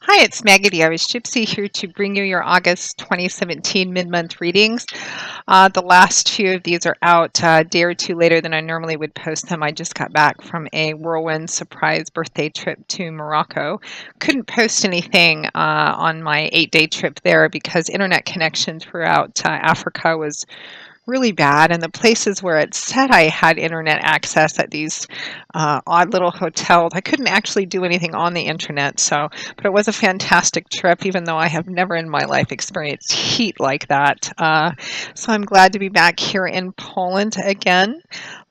Hi, it's Maggie the Irish Gypsy here to bring you your August 2017 mid-month readings. The last few of these are out a day or two later than I normally would post them. I just got back from a whirlwind surprise birthday trip to Morocco. Couldn't post anything on my 8-day trip there because internet connection throughout Africa was really bad, and the places where it said I had internet access at these odd little hotels, I couldn't actually do anything on the internet. But it was a fantastic trip, even though I have never in my life experienced heat like that. So I'm glad to be back here in Poland again.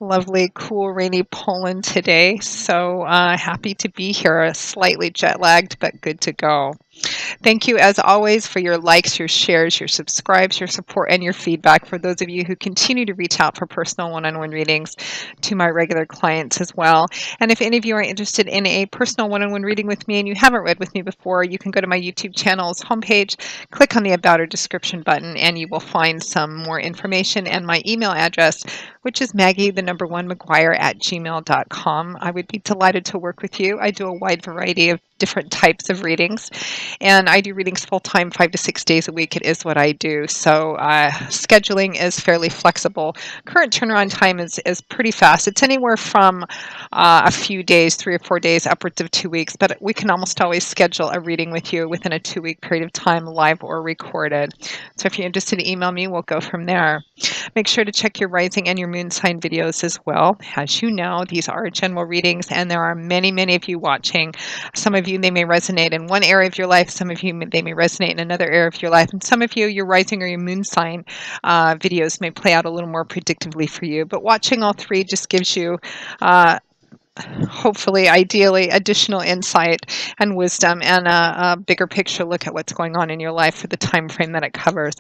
Lovely, cool, rainy Poland today. So happy to be here. Slightly jet lagged, but good to go. Thank you, as always, for your likes, your shares, your subscribes, your support, and your feedback. For those of you who continue to reach out for personal one-on-one readings to my regular clients as well. And if any of you are interested in a personal one-on-one reading with me and you haven't read with me before, you can go to my YouTube channel's homepage, click on the About or Description button, and you will find some more information and my email address, which is Maggie1McGuire@gmail.com. I would be delighted to work with you. I do a wide variety of different types of readings, and I do readings full-time 5 to 6 days a week. It is what I do. So scheduling is fairly flexible. Current turnaround time is pretty fast. It's anywhere from a few days, 3 or 4 days, upwards of 2 weeks, but we can almost always schedule a reading with you within a 2-week period of time, live or recorded. So if you're interested, email me. We'll go from there. Make sure to check your rising and your moon sign videos as well. As you know, these are general readings, and there are many, many of you watching. Some of you, they may resonate in one area of your life. Some of you, they may resonate in another area of your life. And some of you, your rising or your moon sign videos may play out a little more predictably for you. But watching all three just gives you hopefully, ideally, additional insight and wisdom and a bigger picture look at what's going on in your life for the time frame that it covers.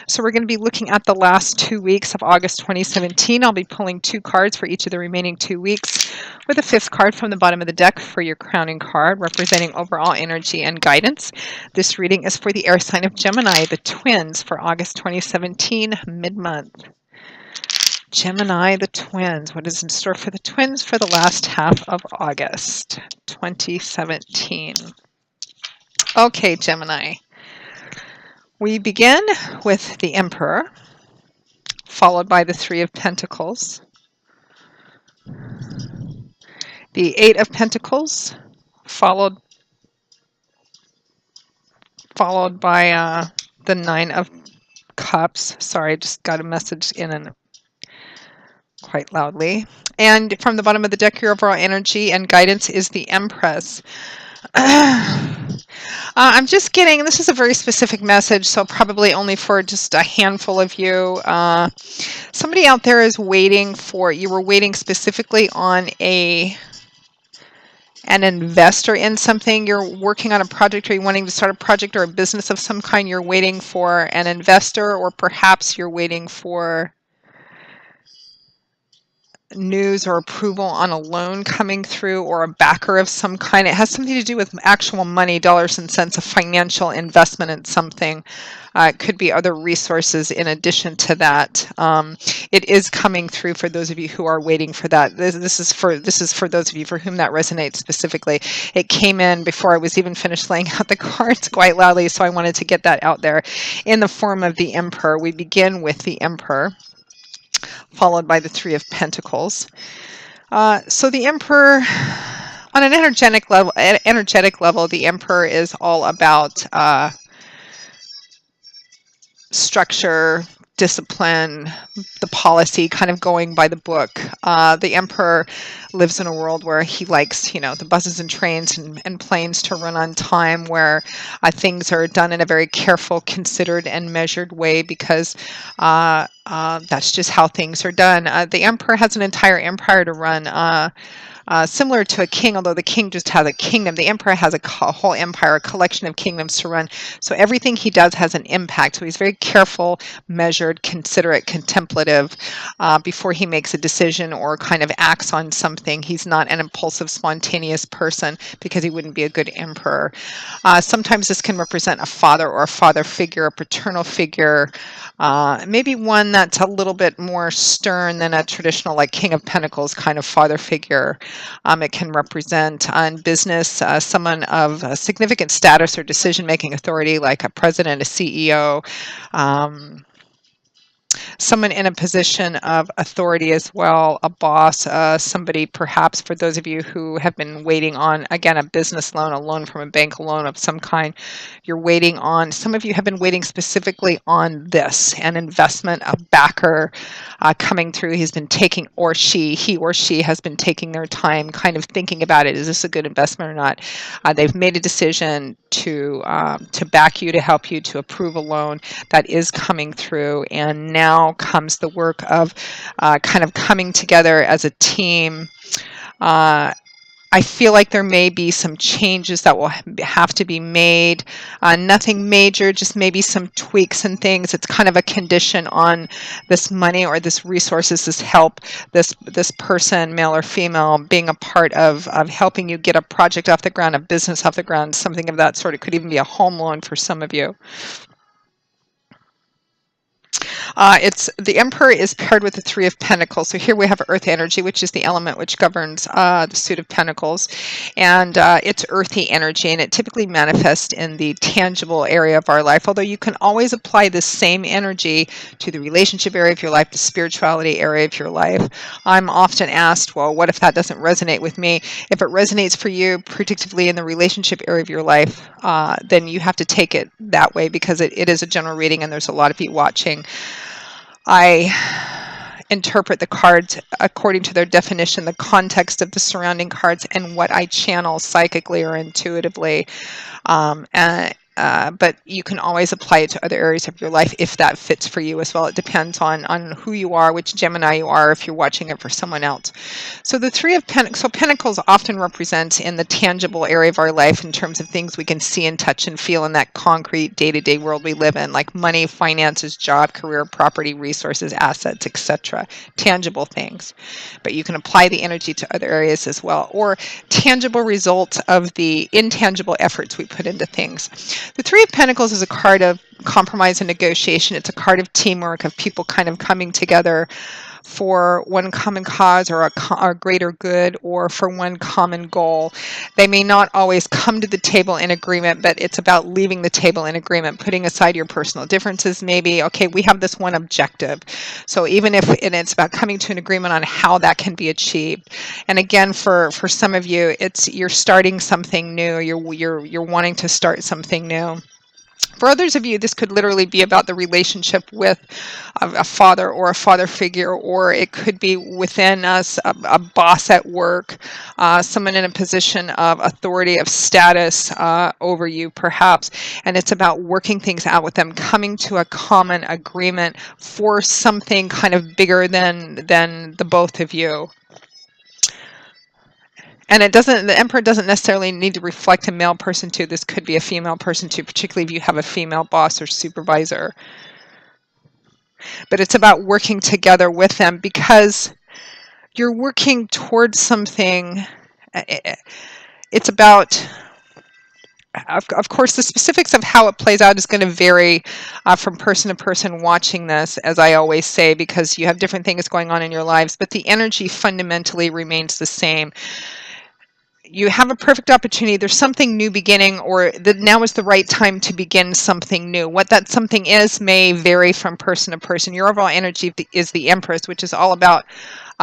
So we're going to be looking at the last 2 weeks of August 2017. I'll be pulling 2 cards for each of the remaining 2 weeks, with a 5th card from the bottom of the deck for your crowning card, representing overall energy and guidance. This reading is for the air sign of Gemini, the twins, for August 2017, mid-month. Gemini, the twins. What is in store for the twins for the last half of August 2017? Okay, Gemini. We begin with the Emperor, followed by the 3 of Pentacles, the 8 of Pentacles, followed by the 9 of Cups. Sorry, I just got a message in and quite loudly. And from the bottom of the deck, your overall energy and guidance is the Empress. I'm just getting, this is a very specific message, so probably only for just a handful of you. Somebody out there is waiting for, you were waiting specifically on an investor in something. You're working on a project, or you're wanting to start a project or a business of some kind. You're waiting for an investor, or perhaps you're waiting for news or approval on a loan coming through, or a backer of some kind. It has something to do with actual money, dollars and cents, a financial investment in something. It could be other resources in addition to that. It is coming through for those of you who are waiting for that. This is for those of you for whom that resonates specifically. It came in before I was even finished laying out the cards quite loudly, so I wanted to get that out there in the form of the Emperor. We begin with the Emperor, followed by the 3 of Pentacles. So the Emperor, on an energetic level, the Emperor is all about structure, discipline, the policy, kind of going by the book. The Emperor lives in a world where he likes, the buses and trains and planes to run on time, where things are done in a very careful, considered, and measured way, because that's just how things are done. The Emperor has an entire empire to run. Similar to a king, although the king just has a kingdom, the Emperor has a whole empire, a collection of kingdoms to run. So everything he does has an impact. So he's very careful, measured, considerate, contemplative before he makes a decision or kind of acts on something. He's not an impulsive, spontaneous person, because he wouldn't be a good emperor. Sometimes this can represent a father or a father figure, a paternal figure, maybe one that's a little bit more stern than a traditional, like King of Pentacles kind of father figure. It can represent on business someone of significant status or decision-making authority, like a president, a CEO, someone in a position of authority as well, a boss, somebody perhaps for those of you who have been waiting on, again, a business loan, a loan from a bank, a loan of some kind. You're waiting on, some of you have been waiting specifically on this, an investment, a backer coming through. He's been taking, he or she has been taking their time kind of thinking about it. Is this a good investment or not? They've made a decision to back you, to help you, to approve a loan that is coming through. And now comes the work of kind of coming together as a team. I feel like there may be some changes that will have to be made. Nothing major, just maybe some tweaks and things. It's kind of a condition on this money or this resources, this help, this person, male or female, being a part of helping you get a project off the ground, a business off the ground, something of that sort. It could even be a home loan for some of you. It's the Emperor is paired with the Three of Pentacles. So here we have Earth energy, which is the element which governs the suit of Pentacles, and it's earthy energy, and it typically manifests in the tangible area of our life. Although you can always apply the same energy to the relationship area of your life, the spirituality area of your life. I'm often asked, well, what if that doesn't resonate with me? If it resonates for you, predictively in the relationship area of your life, then you have to take it that way because it is a general reading, and there's a lot of you watching. I interpret the cards according to their definition, the context of the surrounding cards, and what I channel psychically or intuitively. But you can always apply it to other areas of your life if that fits for you as well. It depends on who you are, which Gemini you are, if you're watching it for someone else. So the Three of Pentacles, so Pentacles often represent in the tangible area of our life in terms of things we can see and touch and feel in that concrete day-to-day world we live in, like money, finances, job, career, property, resources, assets, etc. Tangible things. But you can apply the energy to other areas as well, or tangible results of the intangible efforts we put into things. The Three of Pentacles is a card of compromise and negotiation. It's a card of teamwork, of people kind of coming together for one common cause or a greater good, or for one common goal. They may not always come to the table in agreement, but it's about leaving the table in agreement, putting aside your personal differences. Maybe, okay, we have this one objective. So even if, and it's about coming to an agreement on how that can be achieved. And again, for some of you, it's you're starting something new. You're wanting to start something new. For others of you, this could literally be about the relationship with a father or a father figure, or it could be within us, a boss at work, someone in a position of authority, of status over you, perhaps. And it's about working things out with them, coming to a common agreement for something kind of bigger than the both of you. And the Emperor doesn't necessarily need to reflect a male person too. This could be a female person too, particularly if you have a female boss or supervisor. But it's about working together with them because you're working towards something. It's about, of course, the specifics of how it plays out is going to vary from person to person watching this, as I always say, because you have different things going on in your lives, but the energy fundamentally remains the same. You have a perfect opportunity. There's something new beginning, or now is the right time to begin something new. What that something is may vary from person to person. Your overall energy is the Empress, which is all about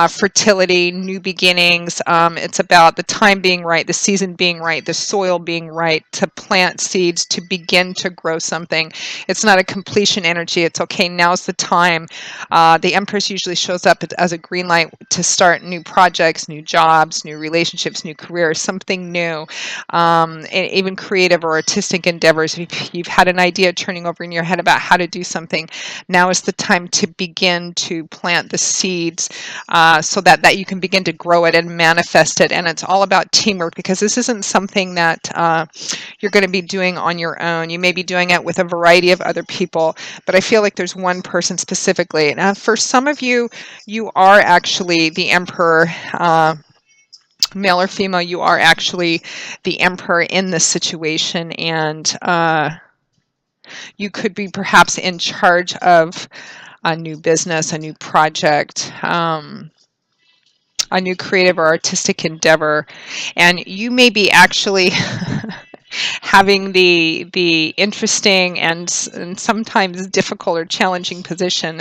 fertility, new beginnings. It's about the time being right, the season being right, the soil being right to plant seeds, to begin to grow something. It's not a completion energy. It's okay, now's the time. The Empress usually shows up as a green light to start new projects, new jobs, new relationships, new careers, something new, even creative or artistic endeavors. If you've had an idea turning over in your head about how to do something, now is the time to begin to plant the seeds so that you can begin to grow it and manifest it. And it's all about teamwork, because this isn't something that you're going to be doing on your own. You may be doing it with a variety of other people, but I feel like there's one person specifically. Now, for some of you, you are actually the Emperor. Male or female, you are actually the Emperor in this situation, and you could be perhaps in charge of a new business, a new project, a new creative or artistic endeavor, and you may be actually having the interesting and sometimes difficult or challenging position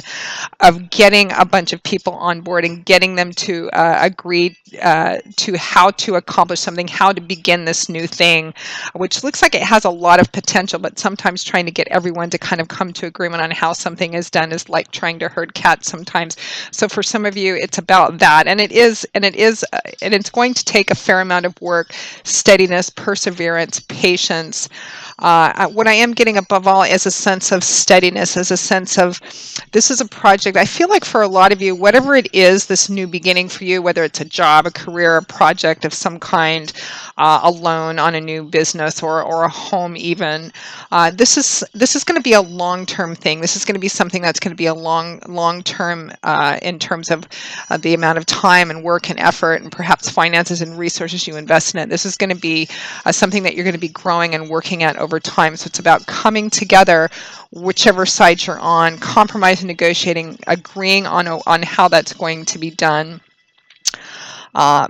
of getting a bunch of people on board and getting them to agree to how to accomplish something, how to begin this new thing, which looks like it has a lot of potential, but sometimes trying to get everyone to kind of come to agreement on how something is done is like trying to herd cats sometimes. So for some of you, it's about that, and it's going to take a fair amount of work, steadiness, perseverance, patience. What I am getting above all is a sense of steadiness, as a sense of this is a project. I feel like for a lot of you, whatever it is, this new beginning for you, whether it's a job, a career, a project of some kind, a loan on a new business or a home even, this is going to be a long-term thing. This is going to be something that's going to be a long-term in terms of the amount of time and work and effort and perhaps finances and resources you invest in it. This is going to be something that you're going to be growing and working at over time. So it's about coming together, whichever side you're on, compromising, negotiating, agreeing on how that's going to be done.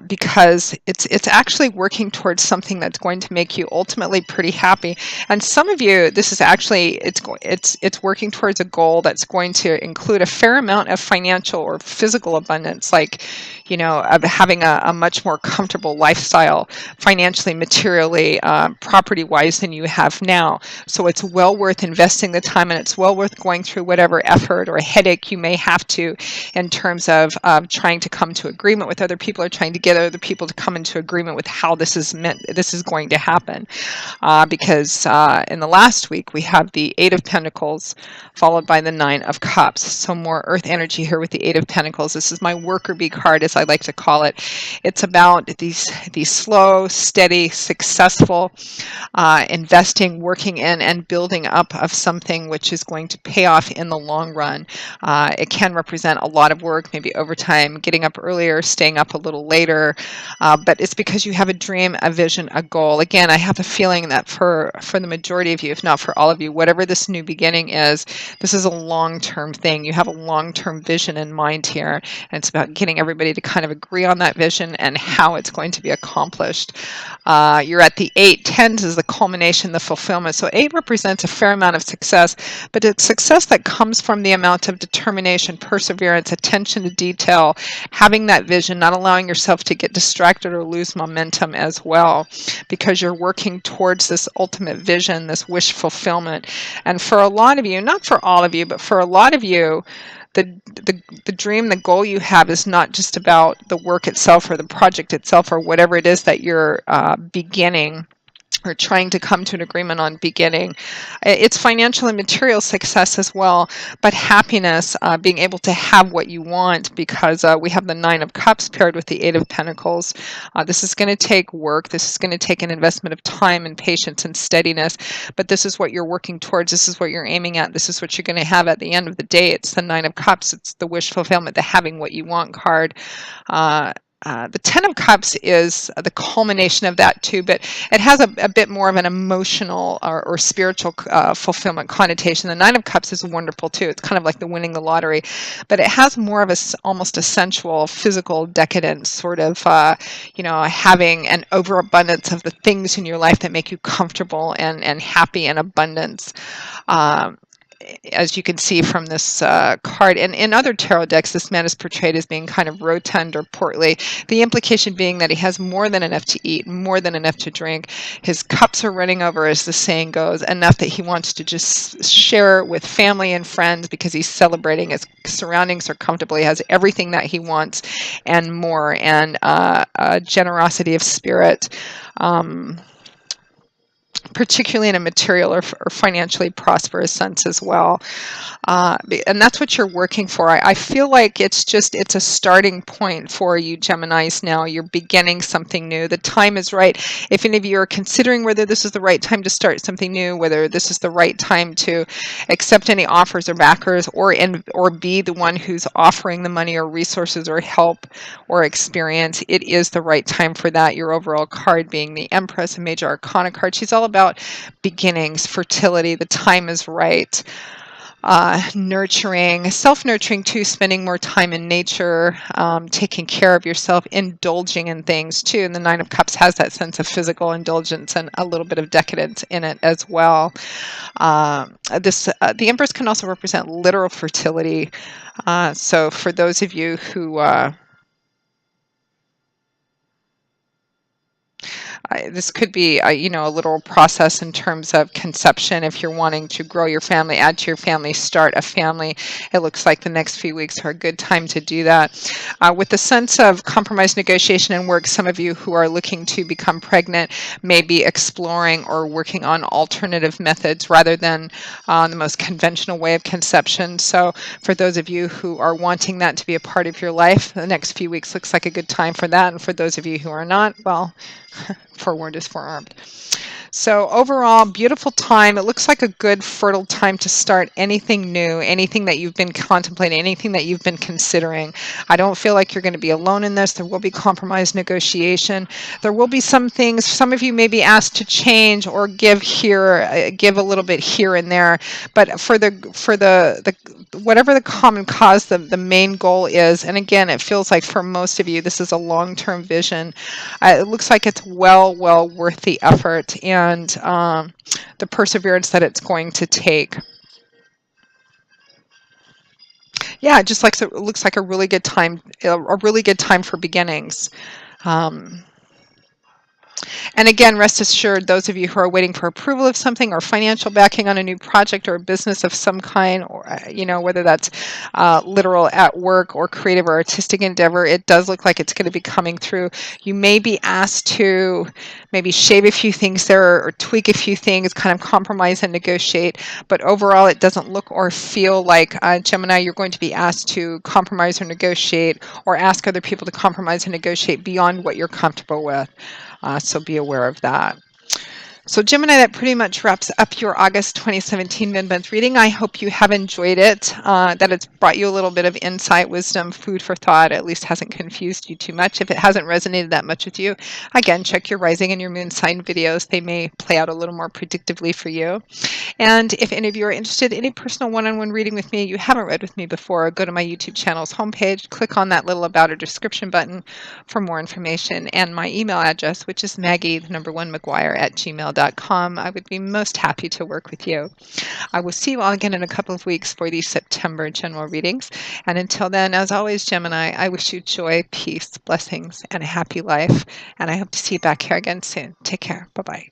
Because it's actually working towards something that's going to make you ultimately pretty happy. And some of you, this is actually it's working towards a goal that's going to include a fair amount of financial or physical abundance, like of having a much more comfortable lifestyle, financially, materially, property-wise than you have now. So it's well worth investing the time, and it's well worth going through whatever effort or headache you may have to in terms of trying to come to agreement with other people or trying to get other people to come into agreement with how this is going to happen. Because in the last week, we have the Eight of Pentacles followed by the Nine of Cups. So more earth energy here with the Eight of Pentacles. This is my worker bee card, as I like to call it. It's about these slow, steady, successful investing, working in, and building up of something which is going to pay off in the long run. It can represent a lot of work, maybe overtime, getting up earlier, staying up a little later, but it's because you have a dream, a vision, a goal. Again, I have a feeling that for the majority of you, if not for all of you, whatever this new beginning is, this is a long-term thing. You have a long-term vision in mind here, and it's about getting everybody to kind of agree on that vision and how it's going to be accomplished. You're at the 8. Tens is the culmination, the fulfillment. So 8 represents a fair amount of success, but it's success that comes from the amount of determination, perseverance, attention to detail, having that vision, not allowing yourself to get distracted or lose momentum as well, because you're working towards this ultimate vision, this wish fulfillment. And for a lot of you, not for all of you, but for a lot of you, the dream, the goal you have is not just about the work itself or the project itself or whatever it is that you're beginning or trying to come to an agreement on beginning. It's financial and material success as well, but happiness, being able to have what you want, because we have the Nine of Cups paired with the Eight of Pentacles. This is going to take work. This is going to take an investment of time and patience and steadiness, but this is what you're working towards. This is what you're aiming at. This is what you're going to have at the end of the day. It's the Nine of Cups. It's the wish fulfillment, the having what you want card. The Ten of Cups is the culmination of that too, but it has a bit more of an emotional or spiritual fulfillment connotation. The Nine of Cups is wonderful too. It's kind of like the winning the lottery, but it has more of almost a sensual, physical, decadent sort of, having an overabundance of the things in your life that make you comfortable and happy and abundance. As you can see from this card, and in other tarot decks, this man is portrayed as being kind of rotund or portly. The implication being that he has more than enough to eat, more than enough to drink. His cups are running over, as the saying goes, enough that he wants to just share with family and friends because he's celebrating. His surroundings are comfortable. He has everything that he wants and more, and generosity of spirit. Particularly in a material or financially prosperous sense as well. And that's what you're working for. I feel like it's a starting point for you Geminis now. You're beginning something new. The time is right. If any of you are considering whether this is the right time to start something new, whether this is the right time to accept any offers or backers, or be the one who's offering the money or resources or help or experience, it is the right time for that. Your overall card being the Empress, a major arcana card. She's all about beginnings, fertility. The time is right. nurturing, self-nurturing too, spending more time in nature, taking care of yourself, indulging in things too. And the Nine of Cups has that sense of physical indulgence and a little bit of decadence in it as well. The Empress can also represent literal fertility. So for those of you who this could be a little process in terms of conception. If you're wanting to grow your family, add to your family, start a family, it looks like the next few weeks are a good time to do that. With the sense of compromise, negotiation, and work, some of you who are looking to become pregnant may be exploring or working on alternative methods rather than the most conventional way of conception. So for those of you who are wanting that to be a part of your life, the next few weeks looks like a good time for that. And for those of you who are not, well, forewarned is forearmed. So overall, beautiful time. It looks like a good fertile time to start anything new, anything that you've been contemplating, anything that you've been considering. I don't feel like you're going to be alone in this. There will be compromise, negotiation. There will be some things, some of you may be asked to change or give a little bit here and there. But for the whatever the common cause, the main goal is, and again, it feels like for most of you, this is a long-term vision. It looks like it's well worth the effort and the perseverance that it's going to take. Yeah, just like it looks like a really good time for beginnings. And again, rest assured, those of you who are waiting for approval of something or financial backing on a new project or a business of some kind, or whether that's literal at work or creative or artistic endeavor, it does look like it's going to be coming through. You may be asked to maybe shave a few things there or tweak a few things, kind of compromise and negotiate. But overall, it doesn't look or feel like, Gemini, you're going to be asked to compromise or negotiate or ask other people to compromise and negotiate beyond what you're comfortable with. So be aware of that. So Gemini, that pretty much wraps up your August 2017 mid-month reading. I hope you have enjoyed it, that it's brought you a little bit of insight, wisdom, food for thought, at least hasn't confused you too much. If it hasn't resonated that much with you, again, check your rising and your moon sign videos. They may play out a little more predictively for you. And if any of you are interested in any personal one-on-one reading with me, you haven't read with me before, go to my YouTube channel's homepage, click on that little about or description button for more information, and my email address, which is Maggie1McGuire@gmail.com. I would be most happy to work with you. I will see you all again in a couple of weeks for the September general readings. And until then, as always, Gemini, I wish you joy, peace, blessings, and a happy life. And I hope to see you back here again soon. Take care. Bye-bye.